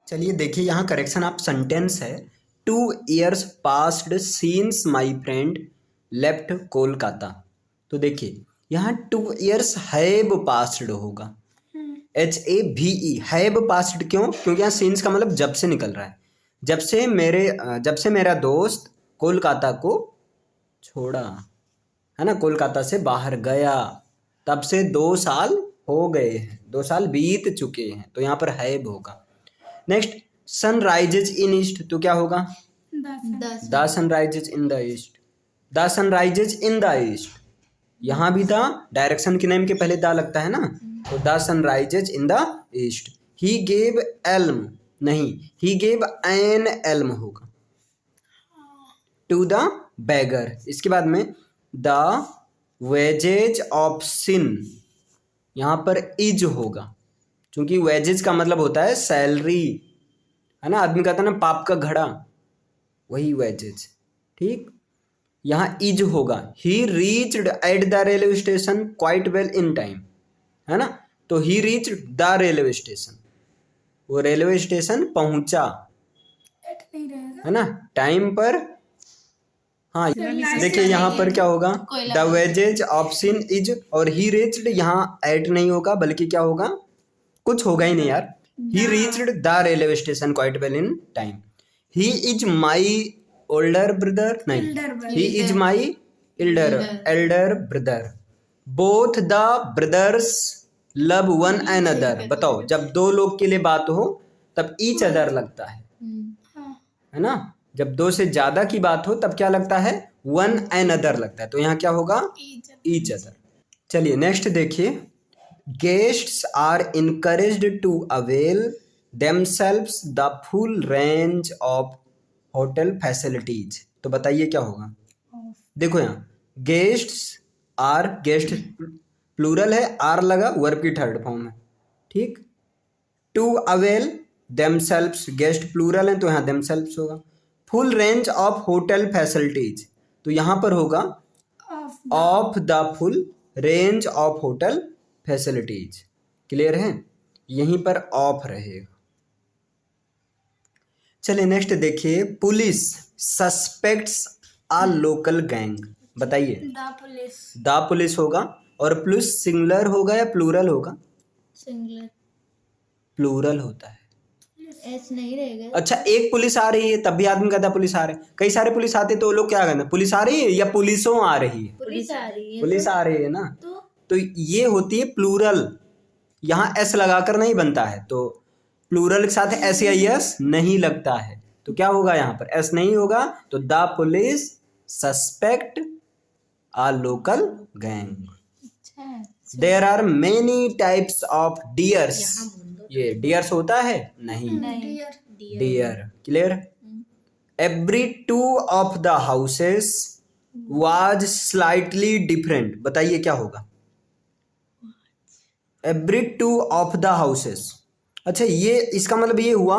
चलिए देखिए यहाँ करेक्शन ऑफ सेंटेंस है 2 years passed scenes my friend left Kolkata. तो देखिए यहाँ 2 years हैव पास्ड होगा, HAVE हैव पास्ड। क्यों? क्योंकि यहाँ सीन्स का मतलब जब से निकल रहा है, जब से मेरा दोस्त कोलकाता को छोड़ा, है ना, कोलकाता से बाहर गया, तब से 2 साल हो गए हैं, 2 साल बीत चुके हैं, तो यहाँ पर हैव होगा। Next sun rises in east, तो क्या होगा? The sun rises in the east, the sun rises in the east. यहाँ भी द डायरेक्शन के नेम के पहले द लगता है ना, तो the sun rises in the east. He gave elm, नहीं, ही गेव एन एल्म होगा टू द बेगर। इसके बाद में द वेजेज ऑफ सिन, यहाँ पर इज होगा, क्योंकि वेजेज का मतलब होता है सैलरी, है ना, आदमी कहता है ना पाप का घड़ा, वही वेजेज, ठीक। यहाँ इज होगा। ही reached at the railway station quite well in time, है ना, तो ही रीच्ड द रेलवे स्टेशन, वो रेलवे स्टेशन पहुंचा, है ना, टाइम पर। हाँ देखिए यहाँ पर क्या होगा, the wages of sin is, और ही रीच्ड, यहाँ एट नहीं होगा बल्कि क्या होगा, कुछ होगा ही नहीं यार। He reached the railway station quite well in time. He is my older brother, नहीं, he is my elder brother. Both the brothers love one another. बताओ जब दो लोग के लिए बात हो तब ईच अदर लगता है ना, जब दो से ज्यादा की बात हो तब क्या लगता है, वन एन अदर लगता है, तो यहाँ क्या होगा, ईच अदर। चलिए नेक्स्ट देखिए, guests are encouraged to avail themselves the full range of hotel facilities. तो बताइए क्या होगा। देखो यहाँ गेस्ट्स आर, गेस्ट प्लूरल है, आर लगा, वर्ब की थर्ड फॉर्म है, ठीक। To avail themselves, guest plural है तो यहाँ देमसेल्व्स होगा। Full range of hotel facilities, तो यहाँ पर होगा of the full range of hotel facilities. Clear है, यहीं पर ऑफ रहेगा। चलिए नेक्स्ट देखिए, पुलिस सस्पेक्ट्स आ लोकल गैंग। बताइए, द पुलिस होगा, और पुलिस सिंगुलर होगा या प्लूरल होगा? सिंगुलर, प्लूरल होता है। एस नहीं रहेगा। अच्छा, एक पुलिस आ रही है तब भी आदमी कहता पुलिस आ रहे, कई सारे पुलिस आते तो लोग क्या कहते, पुलिस आ रही है या पुलिसों आ रही है? पुलिस आ रही है, पुलिस आ रही है ना, तो ये होती है प्लूरल। यहाँ एस लगाकर नहीं बनता है, तो प्लूरल के साथ एस या यस नहीं लगता है, तो क्या होगा, यहाँ पर एस नहीं होगा, तो the police suspect a local gang. There are many types of dears. ये डियर्स होता है? नहीं, dear. Clear. Every two of the houses was slightly different. बताइए क्या होगा, every two of the houses. अच्छा, ये इसका मतलब ये हुआ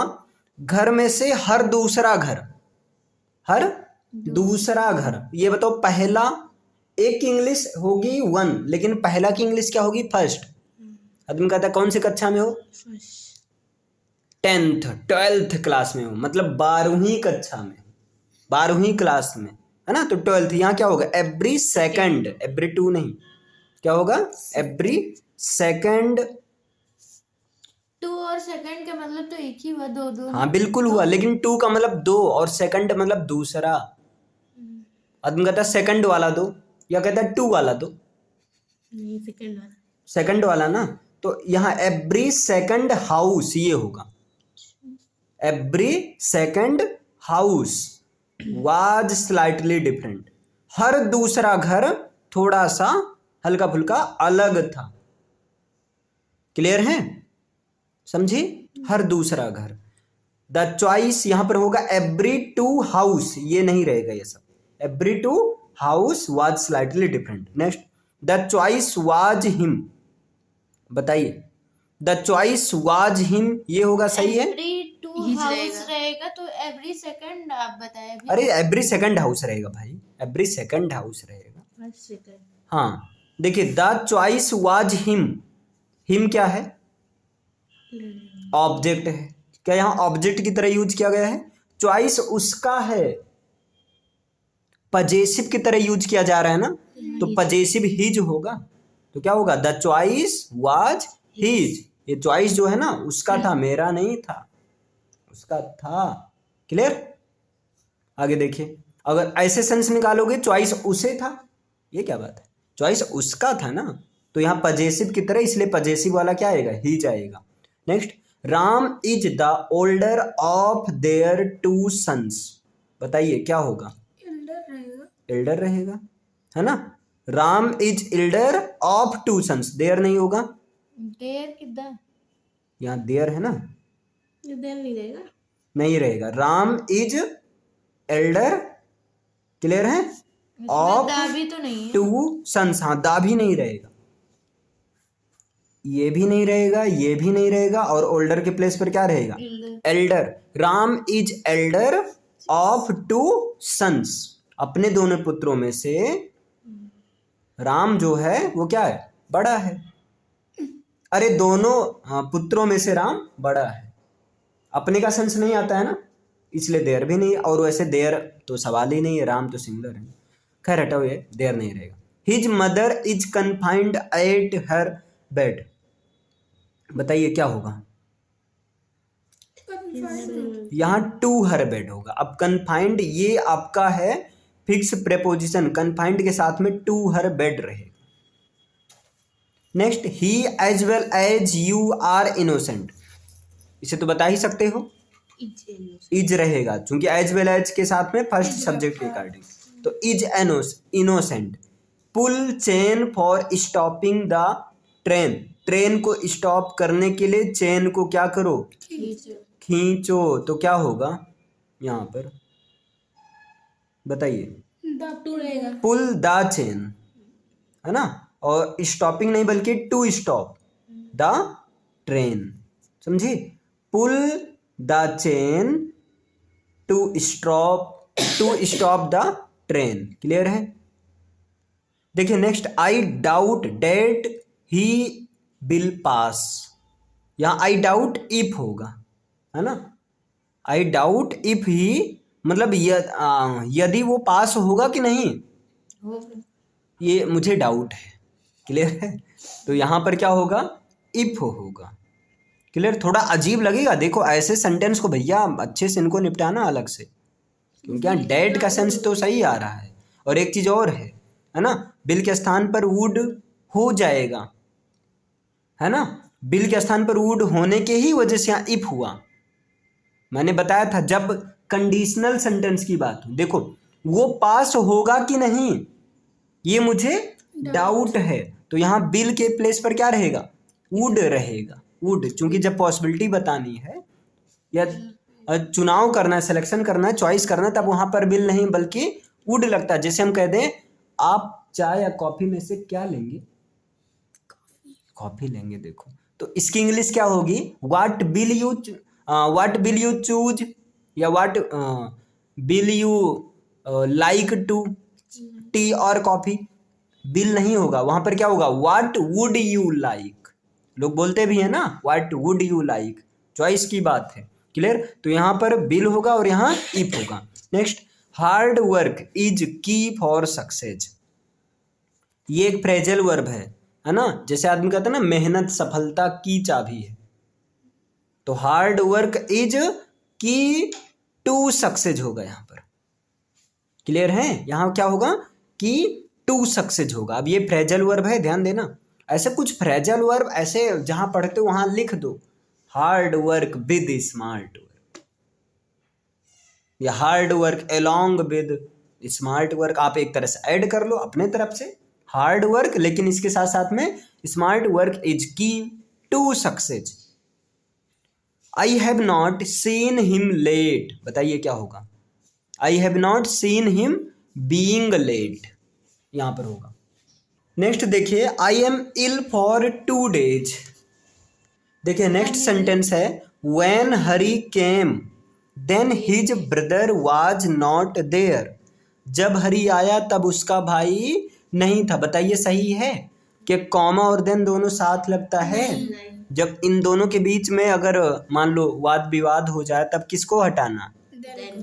घर में से हर दूसरा घर, हर दूसरा घर। ये बताओ, पहला, एक की इंग्लिश होगी वन, लेकिन पहला की इंग्लिश क्या होगी, फर्स्ट। आदमी कहता है कौन सी कक्षा में हो, 10th 12th क्लास में हो, मतलब 12वीं कक्षा में, 12वीं क्लास में, है ना, तो 12th। यहाँ क्या होगा, एवरी सेकंड, एवरी टू नहीं, क्या होगा, एवरी सेकंड। टू और सेकंड का मतलब तो एक ही हुआ, दो दो। हाँ बिल्कुल हुआ, लेकिन टू का मतलब दो और सेकंड मतलब दूसरा। आदमी कहता है सेकंड वाला दो, या कहता है टू वाला दो, नहीं, सेकंड वाला, सेकंड वाला ना, तो यहाँ एवरी सेकंड हाउस ये होगा, every second house was slightly different. हर दूसरा घर थोड़ा सा हल्का फुल्का अलग था। क्लियर है, समझी, हर दूसरा घर। द चॉइस यहां पर होगा एवरी टू हाउस, ये नहीं रहेगा ये सब, every two house was slightly different. Next, the choice was him. बताइए, द चॉइस वाज हिम, ये होगा, सही है। एवरी टू हाउस रहेगा तो एवरी सेकंड आप बताए अभी। अरे एवरी सेकंड हाउस रहेगा भाई, एवरी सेकंड हाउस रहेगा। सेकंड, हाँ देखिए, the choice was him, him क्या है, ऑब्जेक्ट है, क्या यहाँ ऑब्जेक्ट की तरह यूज किया गया है? चॉइस उसका है, पजेसिव की तरह यूज किया जा रहा है ना, तो पजेसिव हिज होगा। तो क्या होगा? The choice was his. ये चॉइस जो है ना उसका था, मेरा नहीं था, उसका था। क्लियर? आगे देखिए, अगर ऐसे सेंस निकालोगे चॉइस उसे था, ये क्या बात है? चॉइस उसका था ना, तो यहाँ पजेसिव की तरह, इसलिए पजेसिव वाला क्या आएगा? हिज आएगा। Next, Ram is the older of their two sons. बताइए क्या होगा? एल्डर रहेगा, है ना। Ram is elder of two sons, their नहीं होगा, देर किधर? यहाँ देयर है ना, देर नहीं रहेगा। नहीं रहेगा। राम इज एल्डर, क्लियर है, ऑफ दा भी तो नहीं है। टू सन्स, हाँ दा भी नहीं रहेगा, ये भी नहीं रहेगा, ये भी नहीं रहेगा, और ओल्डर के प्लेस पर क्या रहेगा? Elder. Ram is elder of two sons, अपने दोनों पुत्रों में से राम जो है वो क्या है? बड़ा है। अरे दोनों पुत्रों में से राम बड़ा है, अपने का सेंस नहीं आता है ना, इसलिए देयर भी नहीं, और वैसे देयर तो सवाल ही नहीं है, राम तो सिंगुलर है। खैर हटाओ, ये देयर नहीं रहेगा। His mother is confined at her bed. बताइए क्या होगा? यहाँ टू हर बेड होगा। अब कन्फाइंड ये आपका है फिक्स प्रेपोजिशन, कन्फाइंड के साथ में टू हर बेड रहेगा। Next, he as well as you are innocent, इसे तो बता ही सकते हो, इज रहेगा, क्योंकि एज वेल एज के साथ में फर्स्ट सब्जेक्ट के अकॉर्डिंग, तो is innocent. Pull chain for stopping the train, train को स्टॉप करने के लिए चेन को क्या करो? खींचो। तो क्या होगा यहाँ पर? बताइए। पुल द चेन, है ना, और स्टॉपिंग नहीं बल्कि टू स्टॉप द ट्रेन, समझी? Pull the chain to stop the train. Clear है? देखिए next, I doubt that he will pass, यहाँ आई डाउट इफ होगा, है ना। आई डाउट इफ ही, मतलब यदि वो पास होगा कि नहीं, ये मुझे डाउट है। क्लियर है? तो यहाँ पर क्या होगा? इफ होगा। क्लियर? थोड़ा अजीब लगेगा, देखो ऐसे सेंटेंस को भैया अच्छे से इनको निपटाना अलग से, क्योंकि यहाँ डेट का सेंस तो सही आ रहा है। और एक चीज और है ना, बिल के स्थान पर वुड हो जाएगा, है ना, बिल के स्थान पर वुड होने के ही वजह से यहाँ इफ हुआ। मैंने बताया था जब कंडीशनल सेंटेंस की बात हो, देखो वो पास होगा कि नहीं ये मुझे डाउट है, तो यहाँ बिल के प्लेस पर क्या रहेगा? वुड रहेगा, वुड, क्योंकि जब पॉसिबिलिटी बतानी है या चुनाव करना है, सिलेक्शन करना है, चॉइस करना है, तब वहां पर बिल नहीं बल्कि वुड लगता है। जैसे हम कह दें आप चाय या कॉफी में से क्या लेंगे? कॉफी लेंगे। देखो तो इसकी इंग्लिश क्या होगी? व्हाट विल यू चूज, या what will you like to, tea और कॉफी। बिल नहीं होगा, वहां पर क्या होगा? What would you like. लोग बोलते भी है ना what would you like, choice की बात है। क्लियर? तो यहाँ पर बिल होगा और यहाँ इफ होगा। नेक्स्ट, हार्ड वर्क इज की फॉर सक्सेस, ये एक फ्रेजल वर्ब है ना, जैसे आदमी कहता है ना मेहनत सफलता की चाबी है, तो hard work is key to success होगा यहाँ पर। क्लियर है? यहाँ क्या होगा? की टू सक्सेस होगा। अब ये फ्रेजल वर्ब है, ध्यान देना, ऐसे कुछ फ्रेजल वर्ब ऐसे जहां पढ़ते हो वहां लिख दो, hard work with smart work, या hard work along with smart work, आप एक तरह से ऐड कर लो अपने तरफ से हार्ड वर्क, लेकिन इसके साथ साथ में smart work is key to success. I have not seen him late, बताइए क्या होगा? I have not seen him being late, यहां पर होगा। नेक्स्ट देखिए, I am ill for 2 days। देखिए नेक्स्ट सेंटेंस है, when Hari came then his brother was not there, जब हरी आया तब उसका भाई नहीं था। बताइए सही है कि कॉमा और देन दोनों साथ लगता है? जब इन दोनों के बीच में अगर मान लो वाद विवाद हो जाए तब किसको हटाना,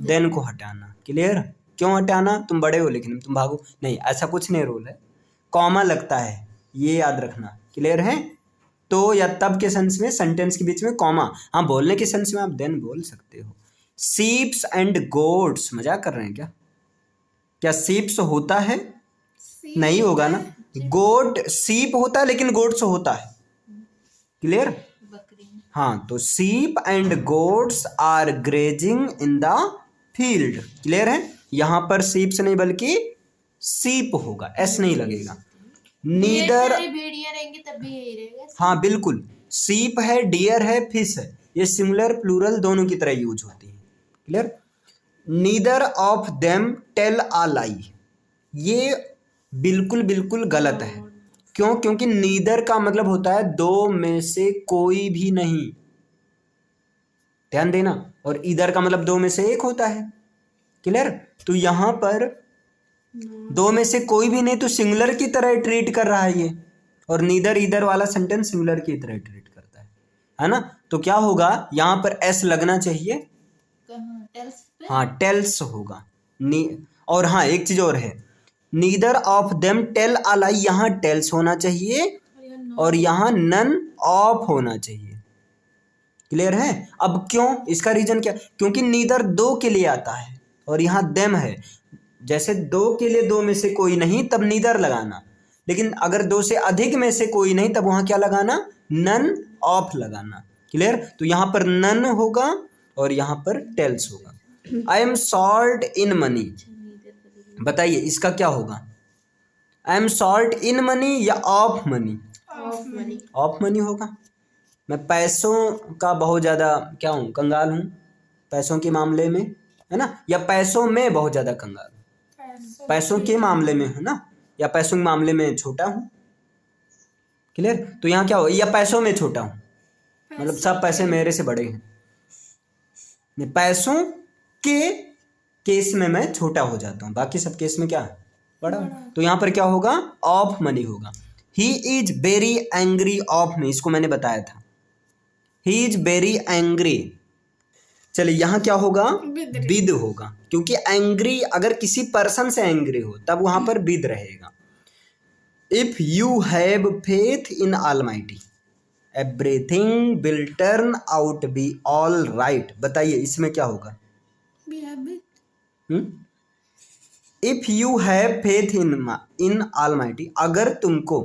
देन को हटाना। क्लियर? क्यों हटाना? तुम बड़े हो लेकिन तुम भागो नहीं, ऐसा कुछ नहीं रूल है। कॉमा लगता है, ये याद रखना। क्लियर है? तो या तब के सेंस में सेंटेंस के बीच में कॉमा, हाँ बोलने के सेंस में आप देन बोल सकते हो। शीप्स एंड गोट्स, मजाक कर रहे हैं क्या? क्या शीप्स होता है? नहीं होगा ना। गोट, शीप होता है लेकिन गोट्स होता है। क्लियर? बकरी। हाँ, तो sheep and goats are grazing in the field. Clear है? यहां पर शीप्स नहीं बल्कि शीप होगा, एस नहीं लगेगा। नीदर, भेड़िया रहेंगे तब भी यही रहेगा। हाँ बिल्कुल, शीप है, डियर है, फिश है, ये सिंगुलर प्लूरल दोनों की तरह यूज होती है। Clear? Neither of them tell a lie, ये बिल्कुल बिल्कुल गलत है। क्यों? क्योंकि नीदर का मतलब होता है दो में से कोई भी नहीं, ध्यान देना। और ईदर का मतलब दो में से एक होता है। क्लियर? तो यहां पर दो में से कोई भी नहीं, तो सिंगुलर की तरह ट्रीट कर रहा है ये, और नीदर ईदर वाला सेंटेंस सिंगुलर की तरह ट्रीट करता है ना। तो क्या होगा, यहां पर एस लगना चाहिए। कहाँ? टेल्स पे? हाँ, टेल्स होगा। और हाँ एक चीज और है, neither of them tell a लाई, यहाँ टेल्स होना चाहिए और यहाँ नन ऑफ होना चाहिए। क्लियर है? अब क्यों? इसका रीजन क्या? क्योंकि नीदर दो के लिए आता है और यहाँ देम है। जैसे दो के लिए दो में से कोई नहीं तब नीदर लगाना, लेकिन अगर दो से अधिक में से कोई नहीं तब वहां क्या लगाना? नन ऑफ लगाना। क्लियर? तो यहाँ पर नन होगा और यहाँ पर टेल्स होगा। I am short in money, बताइए इसका क्या होगा? I am short in money या of money? Of money. Of money होगा। मैं पैसों का बहुत ज़्यादा क्या हूँ, कंगाल हूँ पैसों के मामले में, है ना, या पैसों में बहुत ज़्यादा कंगाल हूँ, पैसों के मामले में हूँ ना, या पैसों के मामले में छोटा हूँ। क्लियर? तो यहाँ क्या हो, या पैसों में छोटा हूँ, मतलब सब पैसे मेरे से बड़े हैं। पैसों के केस में मैं छोटा हो जाता हूँ, बाकी सब केस में क्या है? बड़ा। तो यहाँ पर क्या होगा? ऑफ मनी होगा। He is very angry of me, इसको मैंने बताया था। He is very angry. चलिए यहाँ क्या होगा? विद होगा, क्योंकि एंग्री अगर किसी पर्सन से एंग्री हो तब वहां पर विद रहेगा। If you have faith in almighty everything will turn out be all right, बताइए इसमें क्या होगा? If you have faith in almighty, अगर तुमको,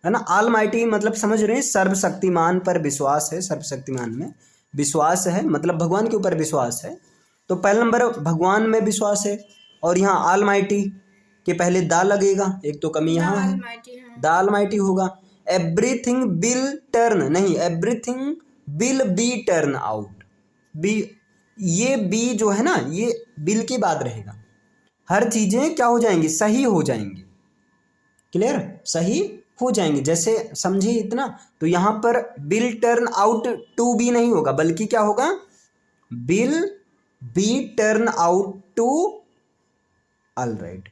है ना, ऑलमाइटी मतलब समझ रहे हैं, सर्वशक्तिमान पर विश्वास है, सर्वशक्तिमान में विश्वास है, मतलब भगवान के ऊपर विश्वास है। तो पहला नंबर भगवान में विश्वास है, और यहाँ ऑलमाइटी के पहले दा लगेगा, एक तो कमी यहाँ है, द ऑलमाइटी होगा। एवरीथिंग विल टर्न, नहीं everything will be turn out, be, ये बी जो है ना ये बिल के बाद रहेगा। हर चीजें क्या हो जाएंगी? सही हो जाएंगी। क्लियर? सही हो जाएंगे, जैसे समझे इतना। तो यहां पर will turn out to be नहीं होगा, बल्कि क्या होगा? Will be turn out to all right.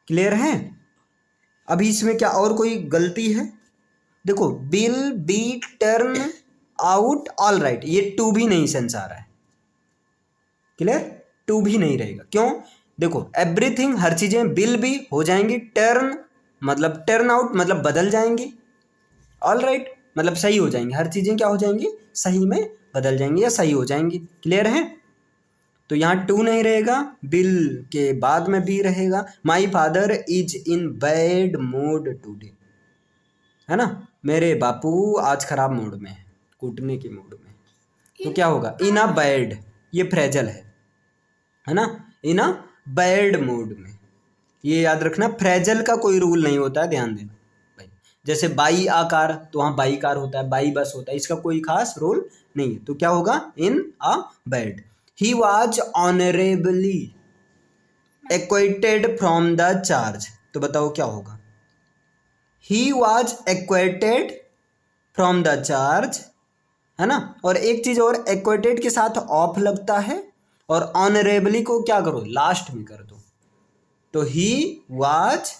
Clear है? अभी इसमें क्या और कोई गलती है? देखो, will be turn out all right, ये टू भी नहीं सेंस आ रहा है। क्लियर? टू भी नहीं रहेगा। क्यों? देखो, एवरीथिंग हर चीजें विल भी हो जाएंगी, टर्न मतलब टर्न आउट मतलब बदल जाएंगी, ऑल राइट मतलब सही हो जाएंगे, हर चीजें क्या हो जाएंगी? सही में बदल जाएंगी या सही हो जाएंगी। क्लियर है? तो यहाँ टू नहीं रहेगा, बिल के बाद में भी रहेगा। My father is in bad mood today, है ना, मेरे बापू आज खराब मूड में है, कूटने के मूड में। तो क्या होगा? इन अ बैड, ये फ्रेजल है ना, इन अ बैड मूड में। ये याद रखना, फ्रेजल का कोई रूल नहीं होता है, ध्यान देना भाई। जैसे बाई आकार, तो वहाँ बाई कार होता है, बाई बस होता है, इसका कोई खास रूल नहीं है। तो क्या होगा? In a bad. He was honourably acquitted from the charge, तो बताओ क्या होगा? He was acquitted from the charge, है ना। और एक चीज और, एक्वेटेड के साथ ऑफ लगता है, और ऑनरेबली को क्या करो? लास्ट में कर दो। तो he was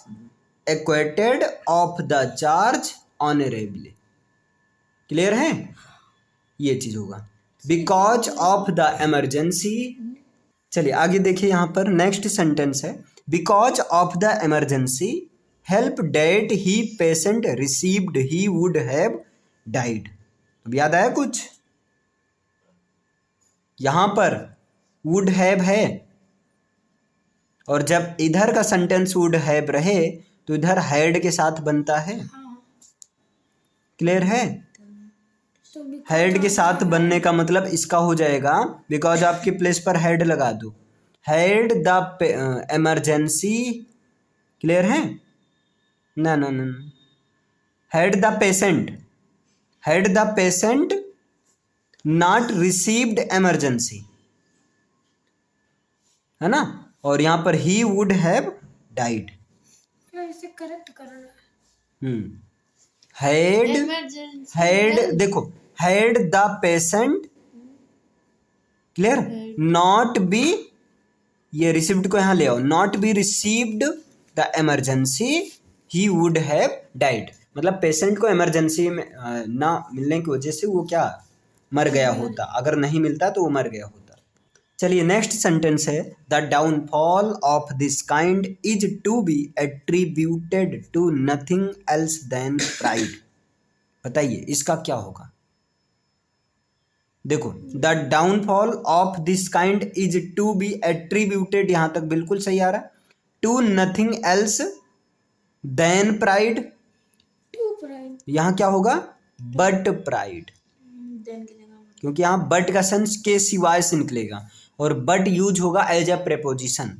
acquitted of the charge honourably. Clear है? ये चीज होगा बिकॉज ऑफ द इमरजेंसी। चलिए आगे देखिए, यहाँ पर नेक्स्ट सेंटेंस है because of the emergency help that he patient received he would have died. अब याद आया कुछ? यहां पर वुड हैव है, और जब इधर का सेंटेंस वुड हैव रहे तो इधर हैड के साथ बनता है। क्लियर है? हैड के साथ बनने का मतलब इसका हो जाएगा बिकॉज आपके प्लेस पर हैड लगा दो, हैड द इमरजेंसी। क्लियर है? ना ना ना, had the patient not received emergency, है ना? और यहां पर ही वुड हैव डाइड। इसे करेक्ट करना। हैड देखो, had the patient, clear, not be, ये रिसीव्ड को यहां ले आओ, not be received the emergency he would have died. मतलब पेशेंट को इमरजेंसी में ना मिलने की वजह से वो क्या मर गया होता, अगर नहीं मिलता तो वो मर गया होता। चलिए नेक्स्ट सेंटेंस है the downfall of this kind is to be attributed to nothing else than pride. बताइए इसका क्या होगा? देखो, the downfall of this kind is to be attributed, यहां तक बिल्कुल सही आ रहा है, to nothing else than pride. यहां क्या होगा? बट प्राइड, क्योंकि यहां बट का सेंस के सिवाय से निकलेगा और बट यूज होगा एज अ प्रेपोजिशन,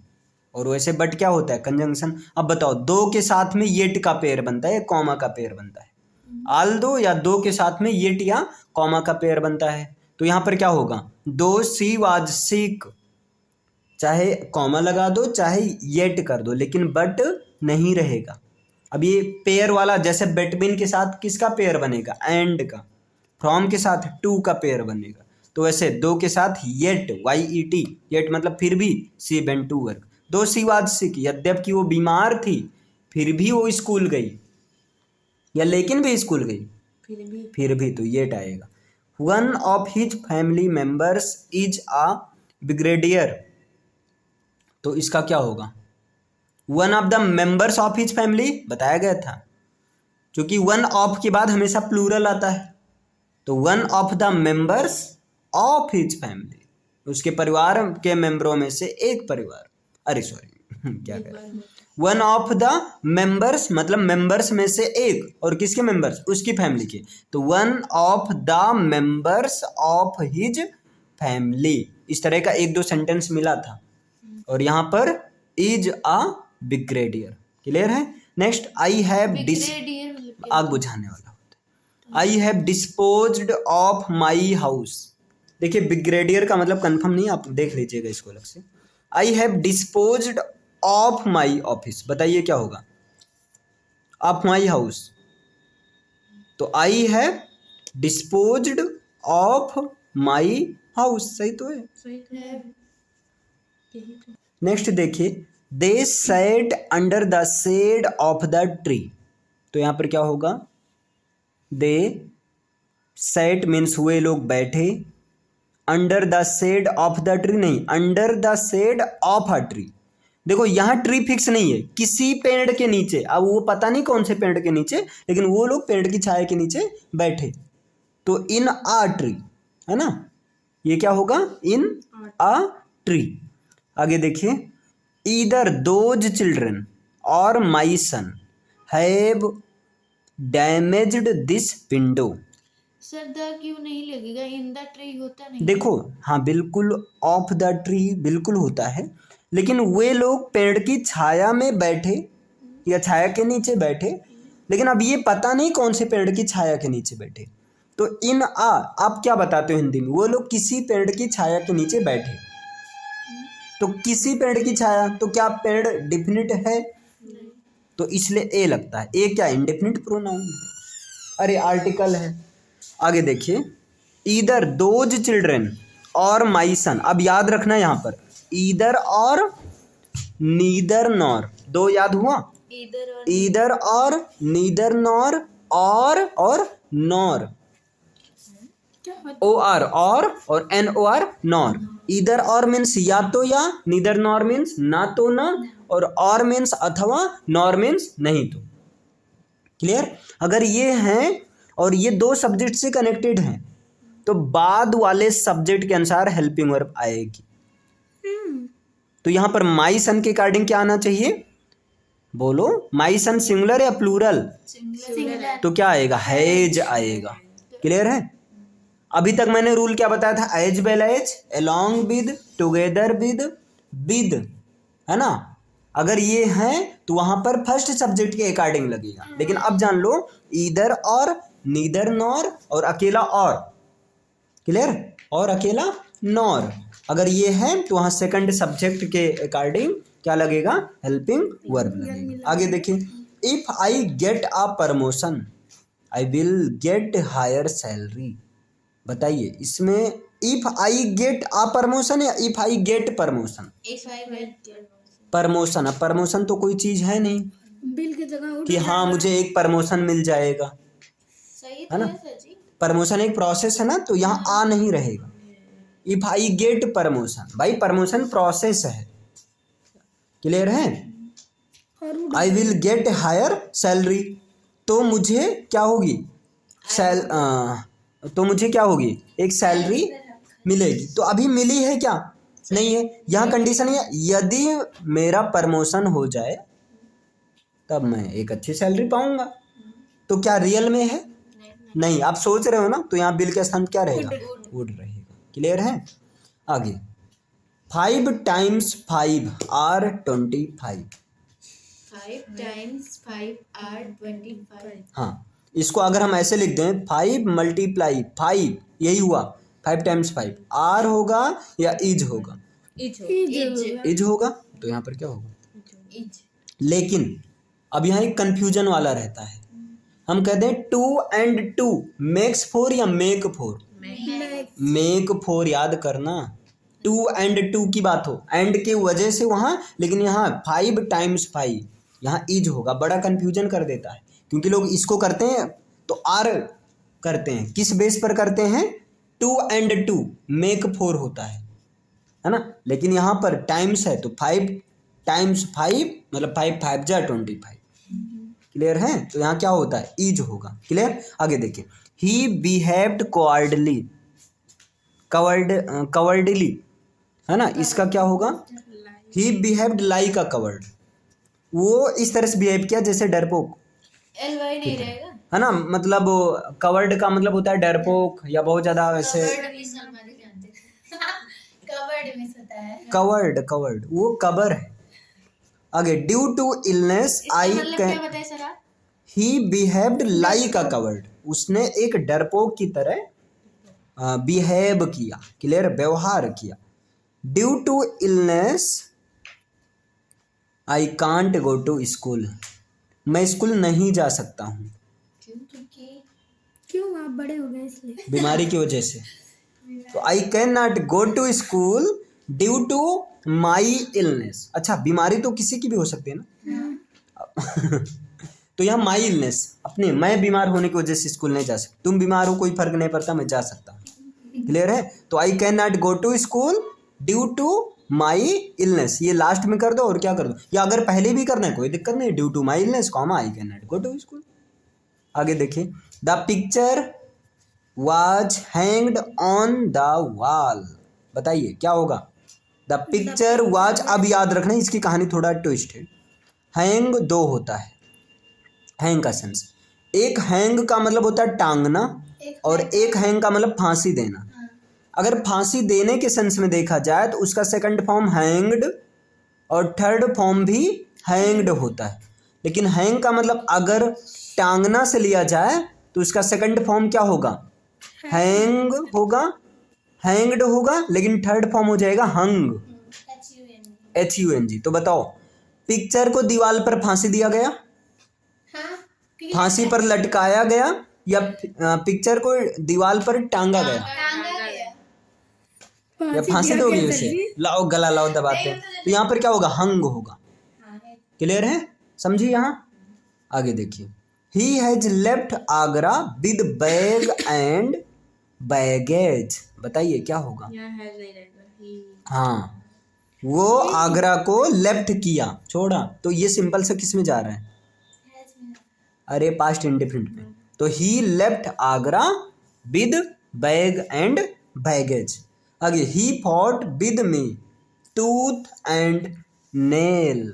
और वैसे बट क्या होता है? कंजंक्शन। अब बताओ, दो के साथ में येट का पेयर बनता है, कॉमा का पेयर बनता है, आल दो या दो के साथ में येट या कॉमा का पेयर बनता है। तो यहां पर क्या होगा? दो सी वाज सिक, चाहे कॉमा लगा दो चाहे येट कर दो, लेकिन बट नहीं रहेगा। अब ये पेयर वाला, जैसे बेटवीन के साथ किसका पेयर बनेगा? एंड का। फ्रॉम के साथ टू का पेयर बनेगा, तो वैसे दो के साथ येट, YET, येट मतलब फिर भी, सी वेंट टू वर्क। दो सी वाज सिक, यद्यपि वो बीमार थी फिर भी वो स्कूल गई, या लेकिन भी स्कूल गई, फिर भी तो येट आएगा। One of his family members is a brigadier, तो इसका क्या होगा? One of the members of his family बताया गया था, क्योंकि वन ऑफ के बाद हमेशा प्लूरल आता है, तो one of the members of his family, उसके परिवार के मेंबरों में से एक परिवार, अरे सॉरी क्या कह रहा है, वन ऑफ द मेंबर्स मतलब मेंबर्स में से एक, और किसके मेंबर्स? उसकी फैमिली के, तो one of the members of his family. इस तरह का एक दो सेंटेंस मिला था, और यहाँ पर इज अ ब्रिगेडियर। क्लियर है? नेक्स्ट, आई हैव आग बुझाने वाला होता है, आई have disposed of my house. देखिए ब्रिगेडियर का मतलब कंफर्म नहीं, आप देख लीजिएगा इसको अलग से। I have disposed of my office, बताइए क्या होगा? ऑफ माई हाउस, तो I have disposed of my house, सही तो है। नेक्स्ट देखिए, they sat under the shade of the tree, तो यहां पर क्या होगा? दे सैट मीन्स हुए लोग बैठे, under the shade of the tree नहीं, under the shade of a tree. देखो यहां ट्री फिक्स नहीं है, किसी पेड़ के नीचे, अब वो पता नहीं कौन से पेड़ के नीचे, लेकिन वो लोग पेड़ की छाया के नीचे बैठे, तो इन अ ट्री, है ना? ये क्या होगा? In a tree. आगे देखिए, ईदर दोज चिल्ड्रन और my son have damaged this window. Sir the क्यों नहीं लगेगा? इन द ट्री होता नहीं। देखो हाँ बिल्कुल, ऑफ द ट्री बिल्कुल होता है, लेकिन वे लोग पेड़ की छाया में बैठे या छाया के नीचे बैठे, लेकिन अब ये पता नहीं कौन से पेड़ की छाया के नीचे बैठे, तो इन आ आप क्या बताते हो हिंदी में? वो लोग किसी पेड़ की छाया के नीचे बैठे, तो किसी पेड़ की छाया, तो क्या पेड़ डिफिनिट है? तो इसलिए ए लगता है। ए क्या? इंडेफिनिट प्रोनाउन है, अरे आर्टिकल है। आगे देखिए, ईदर दोज चिल्ड्रन और माई सन, अब याद रखना यहाँ पर ईदर और नीदर नॉर, दो याद हुआ? ईदर और नीदर नॉर और नॉर, ओ आर और एन ओ आर नॉर। इधर और मीन्स या तो या, नीदर नॉर मीन्स ना तो ना, और मीन्स अथवा, नॉर मीन्स नहीं तो। क्लियर? अगर ये हैं और ये दो सब्जेक्ट से कनेक्टेड हैं तो बाद वाले सब्जेक्ट के अनुसार हेल्पिंग वर्ब आएगी। तो यहां पर माई सन के अकॉर्डिंग क्या आना चाहिए? बोलो, माई सन सिंगुलर या प्लूरल? सिंगुलर। तो क्या आएगा? हैज आएगा। क्लियर है? अभी तक मैंने रूल क्या बताया था? As well as, along with, together with, है ना? अगर ये हैं तो वहां पर फर्स्ट सब्जेक्ट के अकॉर्डिंग लगेगा। लेकिन अब जान लो, ईदर और, नीदर नॉर और अकेला और। क्लियर? और अकेला नॉर। अगर ये है तो वहां सेकंड सब्जेक्ट के अकॉर्डिंग क्या लगेगा? हेल्पिंग वर्ब लगेगा। आगे देखिए, if I get a promotion I will get higher salary. बताइए इसमें if I get a promotion या if I get promotion? If I get promotion. अब प्रमोशन तो कोई चीज है नहीं बिल की जगह कि हाँ मुझे एक प्रमोशन मिल जाएगा, सही है ना? तो है सर जी। प्रमोशन एक प्रोसेस है ना, तो यहाँ आ नहीं रहेगा। इफ आई गेट प्रमोशन, भाई प्रमोशन प्रोसेस है। क्लियर है? I will get higher salary, तो मुझे क्या होगी? तो मुझे क्या होगी? एक सैलरी मिलेगी। तो अभी मिली है क्या? नहीं है। यहाँ कंडीशन है यदि मेरा प्रमोशन हो जाए तब मैं एक अच्छी सैलरी पाऊंगा। तो क्या रियल में है? नहीं। आप सोच रहे हो ना, तो यहाँ बिल के स्थान क्या रहेगा? वुड रहेगा। क्लियर है? आगे, 5 times 5 are 25। 5 times 5 are 25। हाँ, इसको अगर हम ऐसे लिख दें 5 × 5, यही हुआ 5 times 5। आर होगा या इज होगा? इज होगा। तो यहाँ पर क्या होगा? लेकिन अब यहाँ एक कंफ्यूजन वाला रहता है। हम कहते हैं 2 and 2 makes 4 या make 4? make 4। याद करना, 2 and 2 की बात हो, एंड की वजह से वहाँ, लेकिन यहाँ 5 times 5 यहाँ इज होगा। बड़ा कंफ्यूजन कर देता है क्योंकि लोग इसको करते हैं तो आर करते हैं। किस बेस पर करते हैं? 2 and 2 make 4 होता है ना? लेकिन यहाँ पर टाइम्स है तो 5 times 5 मतलब 5 5 जा 25। क्लियर है? तो यहाँ क्या होता है? इज होगा। क्लियर? आगे देखिए, ही बिहेव्ड कवर्डली, है ना? इसका क्या होगा? ही बिहेव्ड लाइक अ कवर्ड। वो इस तरह से बिहेव किया जैसे डरपोक, एलवाई नहीं रहेगा। है ना? मतलब कवर्ड का मतलब होता है डरपोक या बहुत ज्यादा वैसे। कवर्ड मिस होता है। कवर्ड वो कबर है। आगे, due to illness I can, क्या बताए सर आप? He behaved like a coward. उसने एक डरपोक की तरह बिहेव किया। क्लियर? व्यवहार किया। Due to illness I can't go to school. मैं स्कूल नहीं जा सकता हूँ। क्यों? आप बड़े हो गए इसलिए। बीमारी की वजह से। तो I can not go to school due to my illness. अच्छा, बीमारी तो किसी की भी हो सकती है ना। तो यहाँ माई इलनेस, अपने मैं बीमार होने की वजह से स्कूल नहीं जा सकता। तुम बीमार हो, कोई फर्क नहीं पड़ता, मैं जा सकता हूँ। क्लियर है? तो I can not go to school due to my illness. ये लास्ट में कर दो और क्या कर दो, या अगर पहले भी करना है कोई दिक्कत नहीं, due to my illness comma I can not go to school. आगे देखिए, the picture was hanged on the wall. बताइए क्या होगा? The picture was. अब याद रखना, इसकी कहानी थोड़ा ट्विस्ट है। हैंग दो होता है। हैंग का सेंस, एक हैंग का मतलब होता है टांगना, और एक हैंग का मतलब फांसी देना। अगर फांसी देने के सेंस में देखा जाए तो उसका सेकंड फॉर्म हैंग्ड और थर्ड फॉर्म भी हैंग्ड होता है। लेकिन हैंग का मतलब अगर टांगना से लिया जाए तो उसका सेकंड फॉर्म क्या होगा? हैंग होगा, हैंग्ड होगा, लेकिन थर्ड फॉर्म हो जाएगा हंग, HUNG। तो बताओ, पिक्चर को दीवार पर फांसी दिया गया, फांसी पर लटकाया गया, या पिक्चर को दीवार पर टांगा गया, या फांसी दोगे उसे? लाओ गला लाओ दबाते। तो यहाँ पर क्या होगा? हंग होगा। क्लियर है? समझिए। यहाँ आगे देखिए, he has left Agra with bag and baggage. बताइए क्या होगा। यहाँ हैज नहीं रहेगा, ही। हाँ, वो आगरा को लेफ्ट किया, छोड़ा, तो ये सिंपल से किस में जा रहा है, अरे पास्ट इंडिफिनिट में। तो he left Agra with bag and baggage. आगे, he fought with me tooth and nail.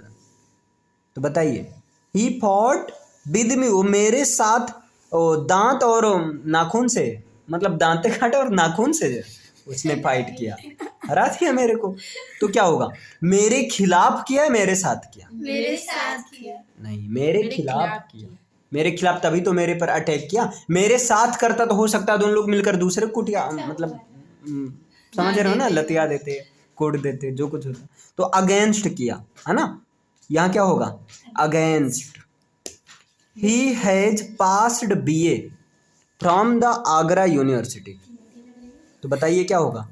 तो बताइए, ही फॉट विद मी, वो मेरे साथ दांत और नाखून से, मतलब दांते काटे और नाखून से उसने फाइट किया, हरा दिया मेरे को। तो क्या होगा, मेरे खिलाफ किया है मेरे साथ किया, मेरे साथ किया। नहीं मेरे खिलाफ किया। मेरे खिलाफ तभी तो मेरे पर अटैक किया। मेरे साथ करता तो हो सकता है दोनों लोग मिलकर दूसरे को कुटिया, मतलब समझ रहे हो ना, लतिया देते, कोड देते, जो कुछ होता। तो अगेंस्ट किया है ना, यहाँ क्या होगा, against. He has passed BA from the Agra university. तो बताइए क्या होगा,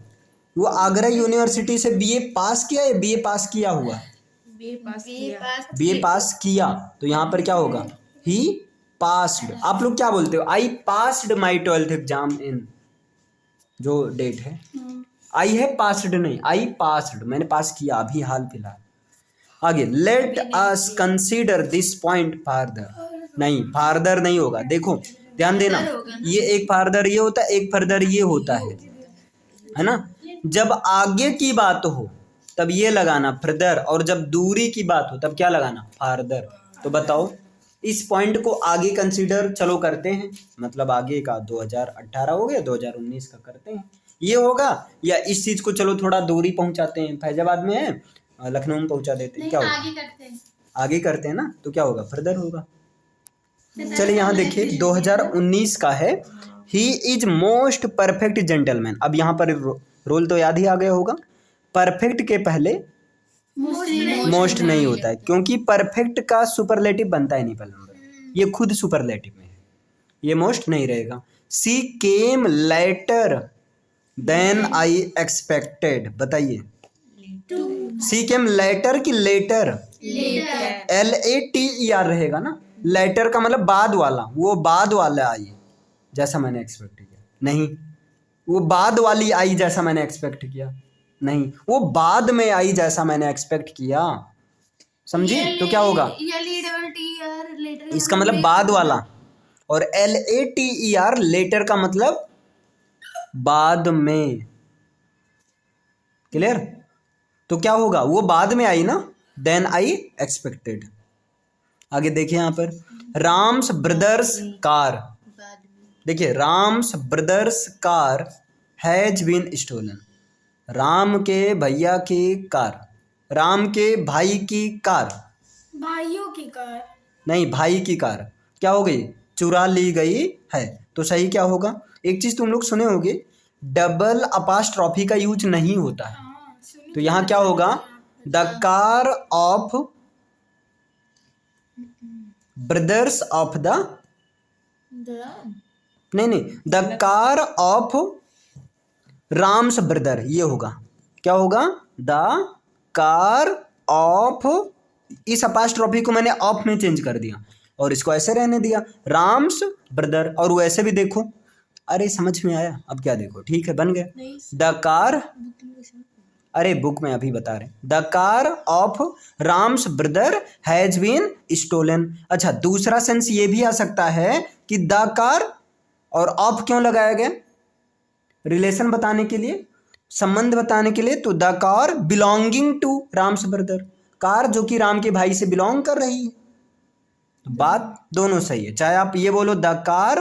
वो आगरा यूनिवर्सिटी से BA पास किया या BA पास किया हुआ, बीए पास किया। BA पास किया। तो यहाँ पर क्या होगा, ही पास्ड। आप लोग क्या बोलते हो, I passed my 12th exam in, जो डेट है, आई है पास्ड नहीं, आई पास्ड, मैंने पास किया अभी हाल फिलहाल। आगे, let us consider this point farther. नहीं, फार्दर नहीं होगा, देखो ध्यान देना, ये एक फार्दर ये होता है, एक फर्दर ये होता है ना। जब आगे की बात हो तब ये लगाना फर्दर, और जब दूरी की बात हो तब क्या लगाना, फार्दर। तो बताओ, इस पॉइंट को आगे कंसीडर चलो करते हैं, मतलब आगे का 2018 हो गया, 2019 का करते हैं, ये होगा, या इस चीज को चलो थोड़ा दूरी पहुंचाते हैं, फैजाबाद में है, लखनऊ में पहुंचा देते हैं, क्या होगा, आगे करते हैं ना, तो क्या होगा, फर्दर होगा। चलिए यहाँ देखिए 2019 का है, he is most perfect gentleman. अब यहाँ पर रोल तो याद ही आ गया होगा, परफेक्ट के पहले मोस्ट नहीं होता है, क्योंकि परफेक्ट का सुपरलेटिव बनता है नहीं पहले नंबर, ये खुद सुपरलेटिव में है, ये मोस्ट नहीं रहेगा। She came later than I expected. बताइए, सी केम लेटर की लेटर, LATER रहेगा ना, लेटर का मतलब बाद वाला, वो बाद वाला आई जैसा मैंने एक्सपेक्ट किया, नहीं वो बाद वाली आई जैसा मैंने एक्सपेक्ट किया, नहीं वो बाद में आई जैसा मैंने एक्सपेक्ट किया, समझी। तो क्या होगा, इसका मतलब बाद वाला, और LATER लेटर का मतलब बाद में, क्लियर। तो क्या होगा, वो बाद में आई ना, देन आई एक्सपेक्टेड। आगे देखिए यहाँ पर, राम्स ब्रदर्स कार। देखिए, Ram's brother's car has been stolen. Ram के भैया की कार, राम के भाई की कार, भाइयों की कार, नहीं भाई की कार क्या हो गई, चुरा ली गई है। तो सही क्या होगा, एक चीज तुम लोग सुने होगे, डबल अपास्ट्रॉफी का यूज नहीं होता है। तो यहाँ क्या होगा, the car of brothers of the, नहीं, the car of Ram's brother, ये होगा, क्या होगा, द कार ऑफ, इस अपास्ट्रॉफी को मैंने ऑफ में चेंज कर दिया और इसको ऐसे रहने दिया, राम्स ब्रदर, और वो ऐसे भी देखो, अरे समझ में आया, अब क्या देखो, ठीक है बन गया, द कार, अरे बुक में अभी बता रहे, the car of Ram's brother has been stolen. अच्छा, दूसरा सेंस ये भी आ सकता है कि द कार, और ऑफ क्यों लगाया गया, रिलेशन बताने के लिए, संबंध बताने के लिए। तो the car belonging to Ram's brother, car जो कि राम के भाई से बिलोंग कर रही है। तो बात दोनों सही है, चाहे आप ये बोलो the car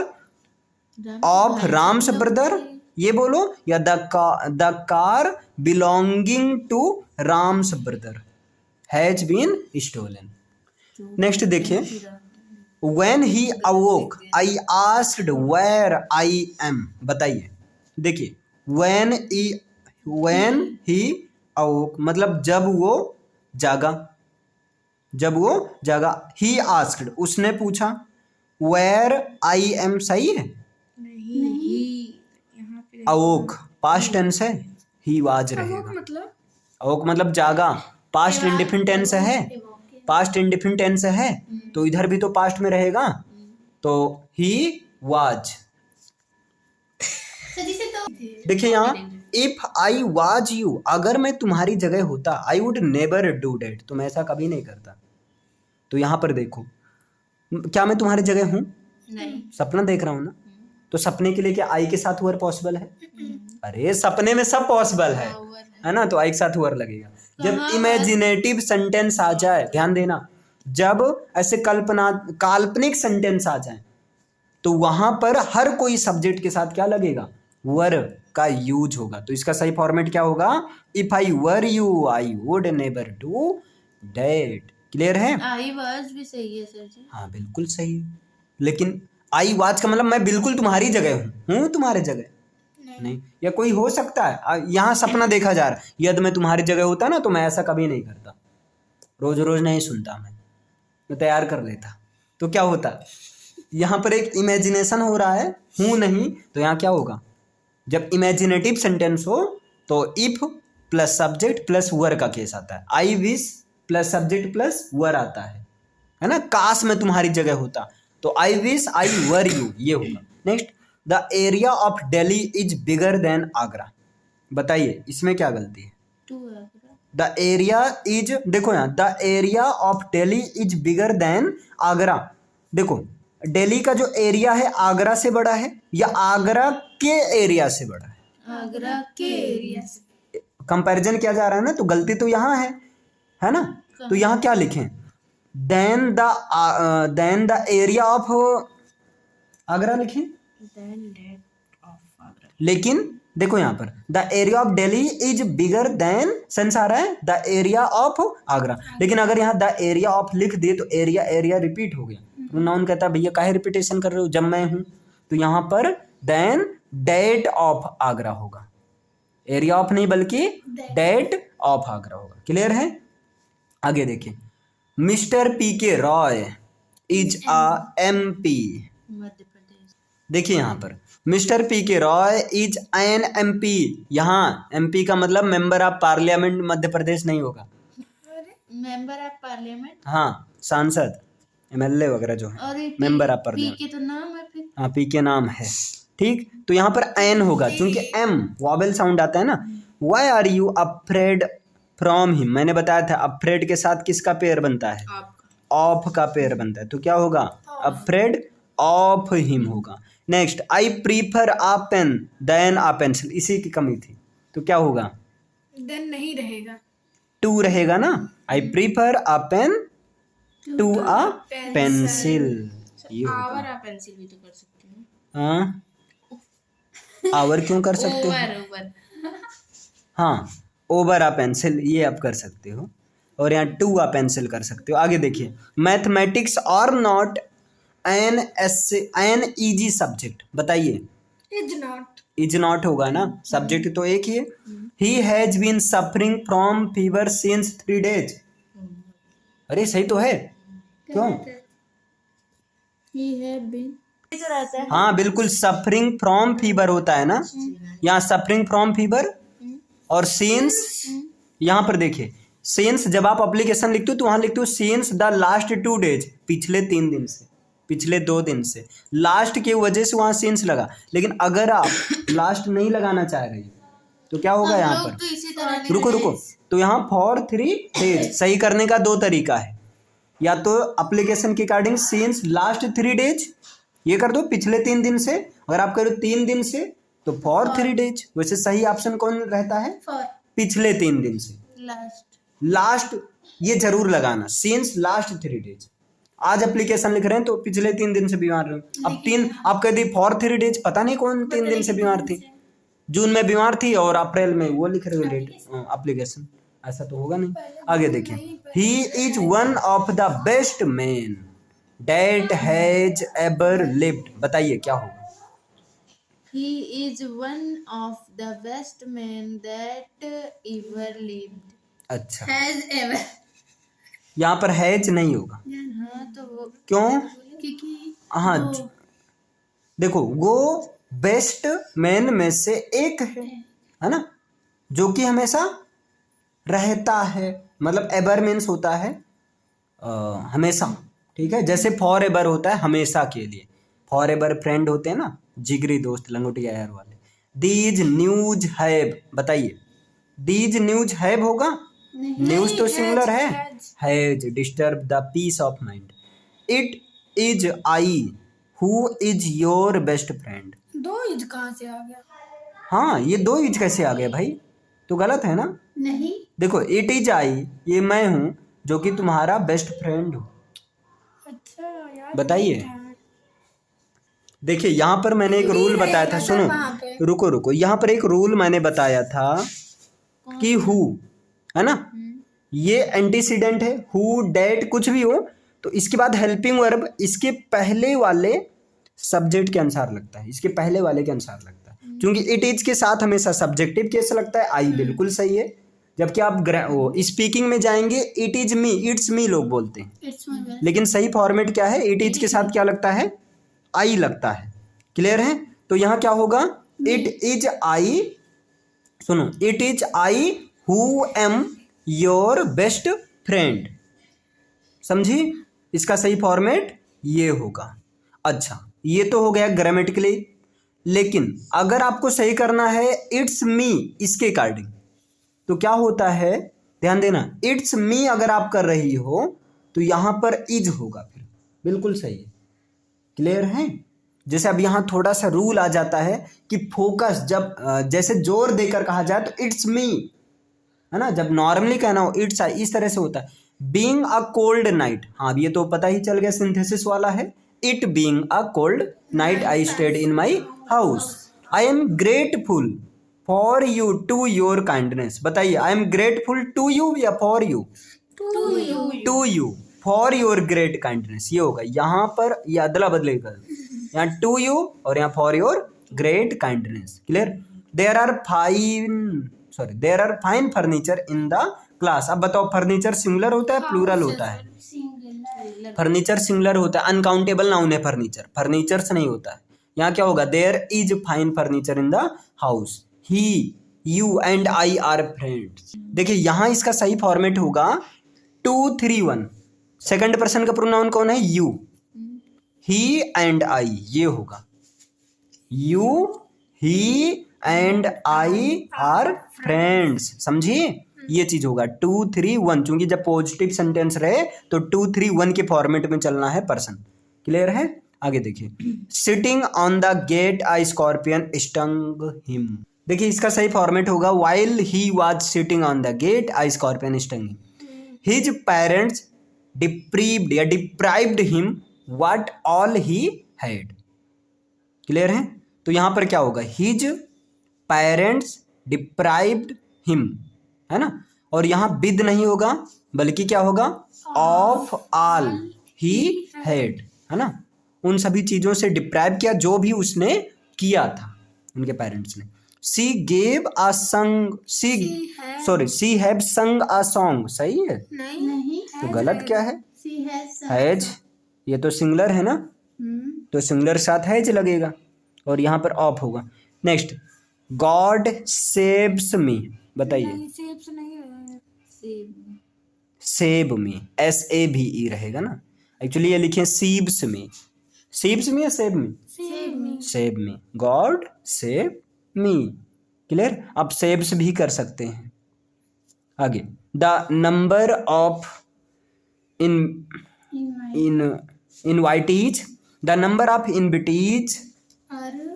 of Ram's brother, ये बोलो, या the car belonging to Ram's brother has been stolen. Next देखिए, when he awoke I asked where I am. बताइए, देखिए व्हेन ही अवोक मतलब जब वो जागा, जब वो जागा, ही आस्क्ड उसने पूछा, वेयर आई एम सही है, अवोक पास्ट टेंस है, ही वाज रहेगा, अवोक मतलब जागा, पास्ट इंडिफिनिट टेंस है, पास्ट इंडिफिनिट टेंस है, तो इधर भी तो पास्ट में रहेगा, तो ही वाज। जैसे देखिए यहाँ इफ आई वाज यू, अगर मैं तुम्हारी जगह होता, आई वुड नेवर डू डेट, तो मैं ऐसा कभी नहीं करता। तो यहाँ पर देखो, क्या मैं तुम्हारी जगह हूँ? नहीं। सपना देख रहा हूँ ना, तो सपने के लिए क्या आई के साथ वर पॉसिबल है? अरे सपने में सब पॉसिबल है ना, तो आई के साथ वर लगेगा। जब इमेजिनेटिव सेंटेंस आ जाए, ध्यान देना, जब ऐसे काल्पनिक सेंटेंस आ जाए तो वहां पर हर कोई सब्जेक्ट के साथ क्या लगेगा? वर का यूज होगा। तो इसका सही फॉर्मेट क्या होगा? If I were you I would never do that. Clear है? आई वाज भी सही है सर जी। हाँ बिल्कुल सही है, लेकिन आई वाज का मतलब मैं बिल्कुल तुम्हारी जगह हूँ तुम्हारे जगह नहीं। या कोई हो सकता है, यहाँ सपना देखा जा रहा है, यदि मैं तुम्हारी जगह होता ना तो मैं ऐसा कभी नहीं करता, रोज रोज नहीं सुनता, मैं तैयार कर लेता। तो क्या होता, यहाँ पर एक इमेजिनेशन हो रहा है, हूँ नहीं, तो यहाँ क्या होगा? जब इमेजिनेटिव सेंटेंस हो तो if plus subject plus were का केस आता है, I wish plus subject plus were आता है ना। काश मैं तुम्हारी जगह होता, तो आई विश आई वर यू, ये होगा। Next, the area of Delhi is bigger then Agra. बताइए इसमें क्या गलती है? द एरिया इज, देखो यहाँ, the area of Delhi is bigger then Agra. देखो दिल्ली का जो एरिया है आगरा से बड़ा है या आगरा के एरिया से बड़ा है? आगरा के एरिया से कंपैरिजन किया जा रहा है ना, तो गलती तो यहाँ है ना। तो यहाँ क्या लिखें? Than the area of Agra लिखें। लेकिन देखो यहाँ पर the area of Delhi is bigger than, sense आ रहा है द एरिया ऑफ आगरा, लेकिन अगर यहाँ द एरिया ऑफ लिख दिए तो एरिया रिपीट हो गया। प्रोनाउन कहता है भैया काहे रिपीटेशन कर रहे हो जब मैं हूं, तो यहाँ पर देन डेट ऑफ आगरा होगा, एरिया ऑफ नहीं बल्कि डेट ऑफ आगरा होगा। क्लियर है? आगे देखिए, mister PK Roy is a MP। Madhya Pradesh. देखिए यहाँ पर mister PK Roy is an MP, यहाँ MP का मतलब member of parliament Madhya Pradesh नहीं होगा, मेंबर ऑफ पार्लियामेंट, हाँ सांसद MLA वगैरह जो है मेंबर ऑफ पार्लियामेंट। पी के तो नाम है फिर। हाँ पी के नाम है, ठीक। तो यहाँ पर एन होगा क्योंकि M वॉवेल साउंड आता है ना। Why are you afraid from him, मैंने बताया था अफ्रेड के साथ किसका पेयर बनता है? ऑफ का पेयर बनता है, तो क्या होगा? अफ्रेड ऑफ हिम होगा। Next, I prefer a pen than a pencil, इसी की कमी थी, तो क्या होगा? देन नहीं रहेगा, टू रहेगा ना। I prefer a pen to a pencil, ये होगा। आवर अ पेंसिल भी तो कर सकते हैं। हाँ आवर क्यों कर सकते हो? ओवर हाँ ओवर अ पेंसिल ये आप कर सकते हो, और यहाँ टू अ पेंसिल कर सकते हो। आगे देखिए, mathematics are not an easy subject, बताइए। इज नॉट होगा ना, सब्जेक्ट तो एक ही है। He has been suffering from fever since 3 days। अरे सही तो है, क्यों? हाँ बिल्कुल, सफरिंग फ्रॉम फीवर होता है ना, यहाँ सफरिंग फ्रॉम फीवर, और सिंस, यहाँ पर देखिए सिंस जब आप एप्लीकेशन लिखते हो तो वहाँ लिखते हो सिंस द लास्ट 2 days, पिछले 3 दिन से, पिछले 2 दिन से, लास्ट की वजह से वहाँ सिंस लगा। लेकिन अगर आप लास्ट नहीं लगाना चाह रहे तो क्या होगा यहाँ पर? तो इसी तरह रुको, तो यहाँ फॉर 3 days सही करने का 2 तरीका है, या तो एप्लीकेशन के अकॉर्डिंग सिंस लास्ट 3 days ये कर दो, पिछले 3 दिन से। अगर आप करो 3 दिन से तो फॉर 3 days। वैसे सही ऑप्शन कौन रहता है? पिछले 3 दिन से। लास्ट ये जरूर लगाना, सिंस लास्ट 3 days। आज एप्लीकेशन लिख रहे हैं तो पिछले 3 दिन से बीमार रहे, अब आप कह दी फॉर 3 days, पता नहीं कौन 3 दिन से बीमार थी, जून में बीमार थी और अप्रैल में वो लिख रहे हो डेट एप्लीकेशन, ऐसा तो होगा नहीं। आगे देखिए, he is one of the best man that has ever lived, बताइए क्या होगा? He is one of the best men that ever lived. अच्छा, Has ever. यहाँ पर हैज नहीं होगा, हाँ तो वो क्यों? क्योंकि हाँ देखो, वो बेस्ट मैन में से एक है ना, जो कि हमेशा रहता है, मतलब एवर मीन्स होता है हमेशा, ठीक है। जैसे फॉर एवर होता है हमेशा के लिए, फॉर एवर फ्रेंड होते हैं ना, जिगरी दोस्त, लंगोटिया यार वाले, दीज न्यूज हैव, बताइए दीज न्यूज हैव होगा, न्यूज तो सिंगुलर है, has disturb the peace of mind. It is I who is your best friend. दो इज कहाँ से आ गया? हाँ, ये दो इज कैसे आ गया भाई, तो गलत है ना। नहीं, देखो इट इज आई, ये मैं हूँ जो कि तुम्हारा बेस्ट फ्रेंड हूँ। अच्छा यार, बताइए, देखिए यहाँ पर मैंने एक रूल बताया था, सुनो रुको, यहाँ पर एक रूल मैंने बताया था कि हु, है ना, ये एंटीसीडेंट है, हु डेट कुछ भी हो तो इसके बाद हेल्पिंग वर्ब इसके पहले वाले सब्जेक्ट के अनुसार लगता है, इसके पहले वाले के अनुसार लगता है, क्योंकि इट इज के साथ हमेशा सब्जेक्टिव केस लगता है। आई बिल्कुल सही है, जबकि आप स्पीकिंग में जाएंगे it is me, it's me लोग बोलते हैं, लेकिन सही फॉर्मेट क्या है, इट इज के साथ क्या लगता है, आई लगता है। क्लियर है, तो यहाँ क्या होगा, इट इज आई, सुनो it is I who am your best friend, समझी, इसका सही फॉर्मेट ये होगा। अच्छा, ये तो हो गया ग्रामेटिकली, लेकिन अगर आपको सही करना है इट्स मी इसके अकॉर्डिंग तो क्या होता है, ध्यान देना, इट्स मी अगर आप कर रही हो तो यहां पर इज होगा, फिर बिल्कुल सही है। क्लियर है, जैसे अब यहाँ थोड़ा सा रूल आ जाता है कि फोकस जब जैसे जोर देकर कहा जाए तो इट्स मी, है ना, जब नॉर्मली कहना हो इट्स आई, इस तरह से होता है। बीइंग अ कोल्ड नाइट, हाँ अब ये तो पता ही चल गया, सिंथेसिस वाला है। It being a cold night I stayed in my house. I am grateful for you to your kindness, बताइए I am grateful to you या for you, to you for your great kindness, ये होगा। यहाँ पर ये अदला बदले कर, यहाँ टू यू और यहाँ for your great kindness. Clear, there are fine furniture in the class. अब बताओ फर्नीचर सिंगुलर होता है प्लूरल होता है, फर्नीचर सिंगुलर होता है, अनकाउंटेबल नाउन है फर्नीचर, फर्नीचर्स नहीं होता है। यहाँ क्या होगा, there is fine furniture in the house, he you and I are friends. देखिए यहाँ इसका सही फॉर्मेट होगा 2 3 1, सेकंड पर्सन का प्रोनाउन कौन है, यू, ही एंड आई, ये होगा you he and I are friends, समझिए, ये चीज होगा 2 3 1, चूंकि जब पॉजिटिव सेंटेंस रहे तो 2 3 1 के फॉर्मेट में चलना है पर्सन। क्लियर है, आगे देखिए, sitting on the gate a scorpion stung him. देखिए इसका सही फॉर्मेट होगा while he was sitting on the gate a scorpion stung him, his parents deprived या deprived him what all he had. Clear है, तो यहां पर क्या होगा, हिज पेरेंट्स डिप्राइव्ड हिम, है ना, और यहां विद नहीं होगा बल्कि क्या होगा, ऑफ ऑल ही हैड, है ना, उन सभी चीजों से डिप्राइव किया जो भी उसने किया था उनके पेरेंट्स ने। सी गेव अ संग, सी हैव संग अ सॉन्ग, सही है, नहीं, तो गलत क्या है, सी हैज, हैज, ये तो सिंगुलर है ना, तो सिंगुलर साथ हैज लगेगा और यहाँ पर ऑफ होगा। नेक्स्ट, गॉड सेव्स मी, बताइए, सेव मी, SAVE रहेगा ना, एक्चुअली ये लिखे सीव्स मी, सीव्स मी या save me, save me, God save me. Clear, आप सेव्स भी कर सकते हैं। आगे, the number of invitees, the number of invitees,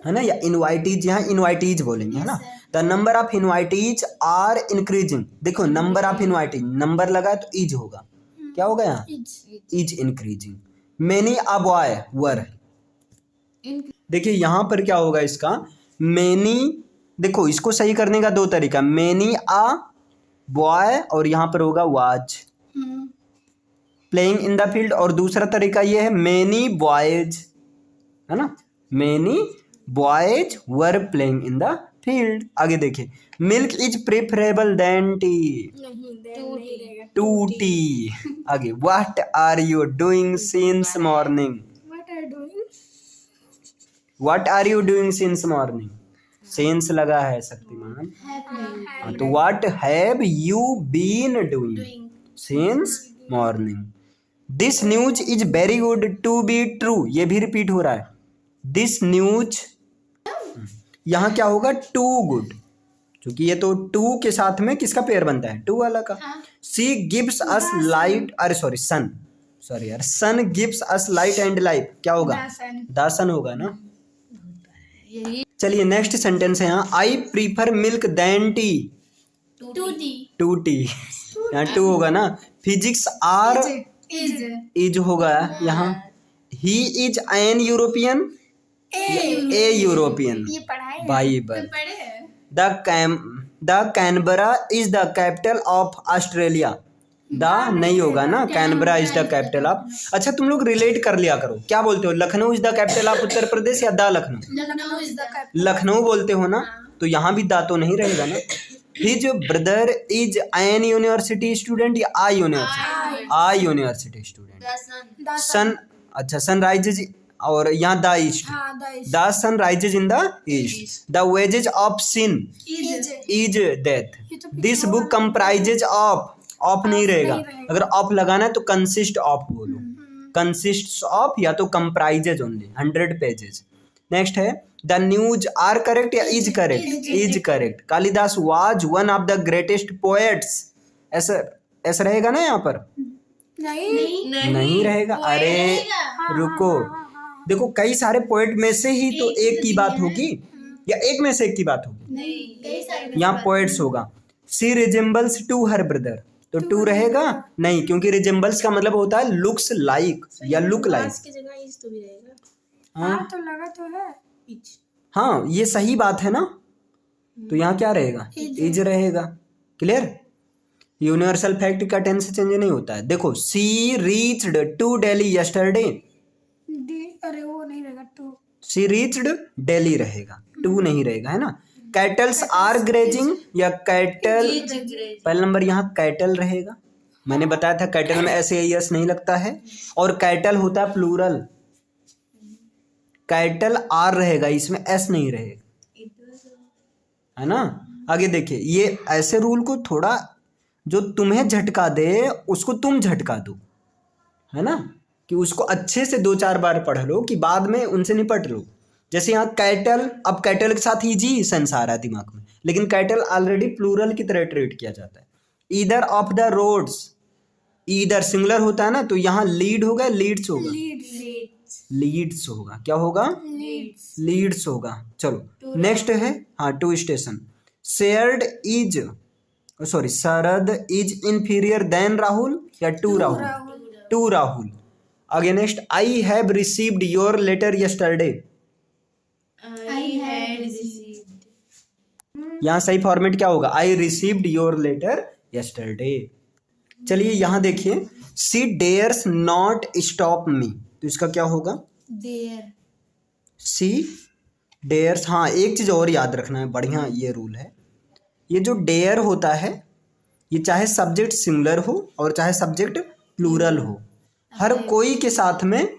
है ना, या इनवाइटीज, यहाँ इनवाइटीज बोलेंगे, है ना, the number of invitees are increasing. देखो नंबर ऑफ इनवाइटीज, नंबर लगा तो इज होगा, क्या होगा यहाँ, is increasing. Many a boy were, देखिए यहाँ पर क्या होगा इसका, मेनी, देखो इसको सही करने का दो तरीका, मेनी अ बॉय और यहाँ पर होगा was playing in the field, और दूसरा तरीका ये है मेनी बॉयज, है ना, many boys were playing in the field. आगे देखिए, milk is preferable than tea, to tea. आगे, what are you doing since morning, what are you doing since morning, since लगा है शक्तिमान, हाँ, तो what have you been doing since morning. This news is very good to be true, ये भी repeat हो रहा है, दिस न्यूज यहाँ क्या होगा टू गुड, क्योंकि ये तो टू के साथ में किसका पेयर बनता है, टू वाला का। सी गिव्स अस लाइट, अरे सॉरी सन, सॉरी यार, sun gives us light and life, क्या होगा, दासन होगा ना। यही चलिए नेक्स्ट सेंटेंस है यहाँ, I prefer milk than tea, to tea, यहाँ टू होगा ना। फिजिक्स आर इज होगा यहाँ, he is an European, a European, Bible. The Canberra is the capital of Australia, the नहीं होगा ना, Canberra is the capital of. अच्छा तुम लोग रिलेट कर लिया करो, क्या बोलते हो, Lucknow is the capital of Uttar Pradesh या द लखनऊ, लखनऊ बोलते हो ना, तो यहाँ भी द तो नहीं रहेगा ना। His brother is an university student या I university, I university student. Sun, अच्छा सनराइजेज, और यहाँ the east, the sun rises in the east. The wages of sin is death. This book comprises of नहीं रहेगा, अगर of लगाना है तो कंसिस्ट ऑफ बोलो, कंसिस्ट ऑफ या तो कंप्राइजेज ओनली, 100 पेजेज। नेक्स्ट है द न्यूज आर करेक्ट या is correct, is correct. Kalidas was one of the greatest poets, ऐसा ऐसा रहेगा ना यहाँ पर, नहीं रहेगा, अरे रुको, देखो कई सारे पोएट में से ही तो एक की बात होगी या एक में से एक की बात होगी, यहाँ पोएट्स होगा। सी रिजेम्बल्स टू हर ब्रदर, तो टू रहेगा नहीं, क्योंकि रिजेम्बल्स का मतलब होता है लुक्स लाइक या लुक लाइक। हाँ तो लगा तो है हाँ ये सही बात है ना, तो यहाँ क्या रहेगा, इज रहेगा। क्लियर, यूनिवर्सल फैक्ट का टेंस चेंज नहीं होता है। देखो सी रीच्ड टू दिल्ली यस्टरडे, अरे वो नहीं रहेगा, टू सी रीच्ड दिल्ली रहेगा, टू नहीं रहेगा, है ना। कैटल्स आर ग्रेजिंग या कैटल, पहला नंबर यहाँ कैटल रहेगा, मैंने बताया था कैटल में ऐसे एस नहीं लगता है, और कैटल होता है प्लूरल, कैटल आर रहेगा, इसमें एस नहीं रहेगा, है ना। आगे देखिए, ये ऐसे रूल को थोड़ा जो तुम्हें झटका दे उसको तुम झटका दो, है ना, कि उसको अच्छे से 2-4 बार पढ़ लो कि बाद में उनसे निपट लो। जैसे यहाँ कैटल, अब कैटल के साथ ही जी सेंस आ रहा है दिमाग में, लेकिन कैटल ऑलरेडी प्लूरल की तरह ट्रीट किया जाता है। Either of the roads, either singular होता है ना, तो यहाँ लीड होगा, लीड्स होगा, लीड्स होगा, क्या होगा, लीड्स होगा। चलो नेक्स्ट है हाँ to station. Shared is, sorry Sharad is inferior than Rahul या टू राहुल, टू राहुल। आगे next, I have received your letter yesterday, यहाँ सही फॉर्मेट क्या होगा, I received your letter yesterday. चलिए यहाँ देखिए, she dares not stop me, तो इसका क्या होगा, देयर, सी डेयर्स। हाँ एक चीज और याद रखना है, बढ़िया ये रूल है, ये जो डेयर होता है ये चाहे सब्जेक्ट सिंगुलर हो और चाहे सब्जेक्ट प्लूरल हो, हर कोई के साथ में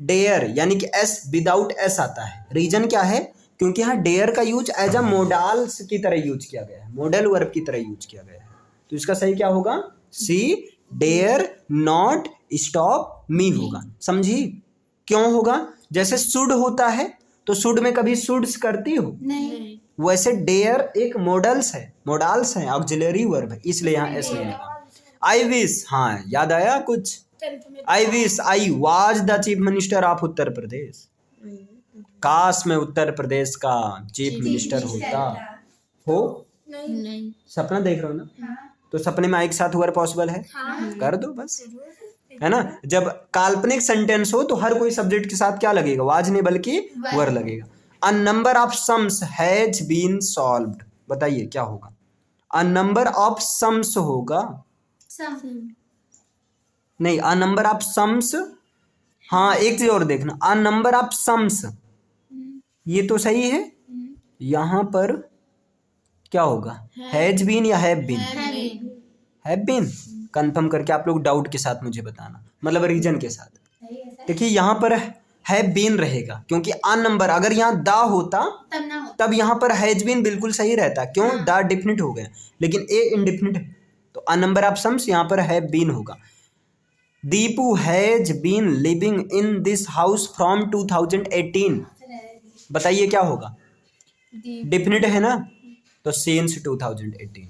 डेयर यानी कि एस विदाउट एस आता है। रीजन क्या है, क्योंकि यहाँ डेयर का यूज एज अ मोडाल्स की तरह यूज किया गया है, मॉडल वर्ब की तरह यूज किया गया है, तो इसका सही क्या होगा, सी डेयर नॉट स्टॉप मी होगा। समझी क्यों होगा, जैसे शुड होता है तो शुड में कभी शुड्स करती हो, नहीं, वैसे डेयर एक मॉडल्स है, मॉडल्स है, ऑक्सिलरी वर्ब है, इसलिए यहाँ एस नहीं लगा। आई विश, हाँ याद आया कुछ, I wish I was the chief minister of Uttar Pradesh, काश में उत्तर प्रदेश का चीफ मिनिस्टर होता हो। नहीं, सपना देख रहे हो ना, तो सपने में एक साथ वर्ब पॉसिबल है, कर दो बस, है ना। जब काल्पनिक सेंटेंस हो तो हर कोई सब्जेक्ट के साथ क्या लगेगा, वाज नहीं बल्कि वर लगेगा। A number of sums has been solved, बताइए क्या होगा, अ नंबर ऑफ सम्स होगा, नहीं अ नंबर ऑफ सम्स, हाँ एक चीज और देखना, अ नंबर ऑफ सम्स, ये तो सही है, यहाँ पर क्या होगा, हैज बीन या have been, have been. Confirm करके आप लोग डाउट के साथ मुझे बताना, मतलब रीजन के साथ। देखिए यहाँ पर हैव बीन रहेगा, क्योंकि अ नंबर अगर यहाँ द होता तब यहाँ पर हैज बीन बिल्कुल सही रहता, क्यों, द डिफिनिट हो गया, लेकिन ए इनडिफिनिट है, तो अ नंबर ऑफ सम्स यहाँ पर हैव बीन होगा। Deepu has been living in this house from 2018, बताइए क्या होगा, डेफिनेट है ना, तो since 2018।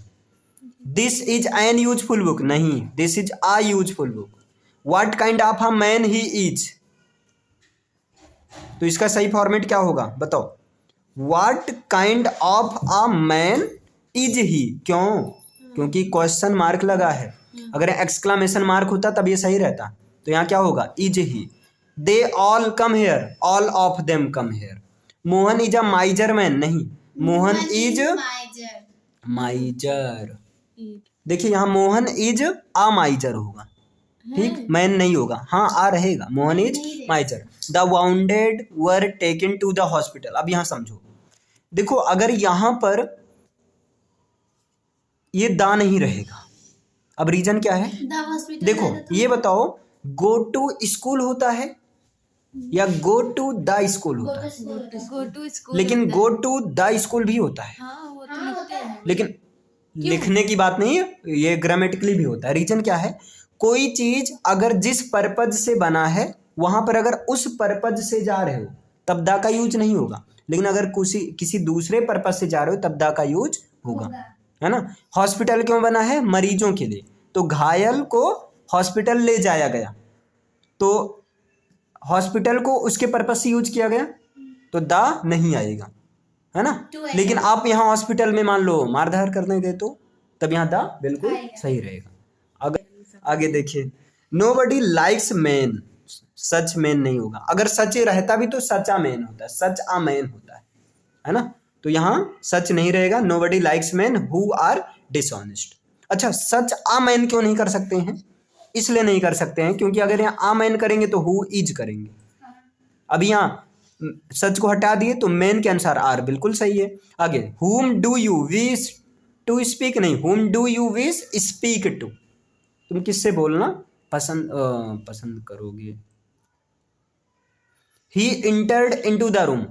This is an useful book, नहीं, this is a useful book. What kind of a man he is, तो इसका सही फॉर्मेट क्या होगा बताओ। What kind of a man is he, क्यों, क्योंकि क्वेश्चन मार्क लगा है। अगर एक्सक्लामेशन मार्क होता तब ये सही रहता, तो यहाँ क्या होगा, is he. They all come here, all of them come here. Mohan is a माइजर man, नहीं, मोहन इज माइजर। देखिए यहाँ मोहन इज अ माइजर होगा, ठीक, मैन नहीं होगा, हाँ आ रहेगा, Mohan is miser. The wounded were taken to the hospital. अब यहाँ समझो, देखो अगर यहाँ पर ये दा नहीं रहेगा, अब रीजन क्या है, देखो ये बताओ, गो टू स्कूल होता है या गो टू द स्कूल होता है, गो टू स्कूल, लेकिन गो टू द स्कूल भी होता है, हाँ वो तो लिखते हैं। लेकिन लिखने की बात नहीं है, ये ग्रामेटिकली भी होता है। रीजन क्या है, कोई चीज अगर जिस पर्पज से बना है वहां पर अगर उस पर्पज से जा रहे हो तब दा का यूज नहीं होगा, लेकिन अगर किसी दूसरे पर्पज से जा रहे हो तब दा का यूज होगा, है ना। हॉस्पिटल क्यों बना है, मरीजों के लिए, तो घायल को हॉस्पिटल ले जाया गया, तो हॉस्पिटल को उसके पर्पज से यूज किया गया, तो दा नहीं आएगा, है ना। लेकिन आप यहाँ हॉस्पिटल में मान लो मारधार करने गए तो तब यहाँ दा बिल्कुल सही रहेगा। अगर आगे देखिए, नोबडी लाइक्स मैन, सच मैन नहीं होगा, अगर सच रहता भी तो सचा मैन होता है, सच आ मैन होता है ना, तो यहाँ सच नहीं रहेगा। Nobody likes man who are dishonest. अच्छा, सच आ मैन क्यों नहीं कर सकते हैं, इसलिए नहीं कर सकते हैं क्योंकि अगर यहाँ आ मैन करेंगे तो हु इज करेंगे। अब यहाँ सच को हटा दिए तो मैन के अनुसार आर बिल्कुल सही है। आगे, whom do you wish to speak, नहीं, whom do you wish speak to, तुम किससे बोलना पसंद करोगे। He entered into the room,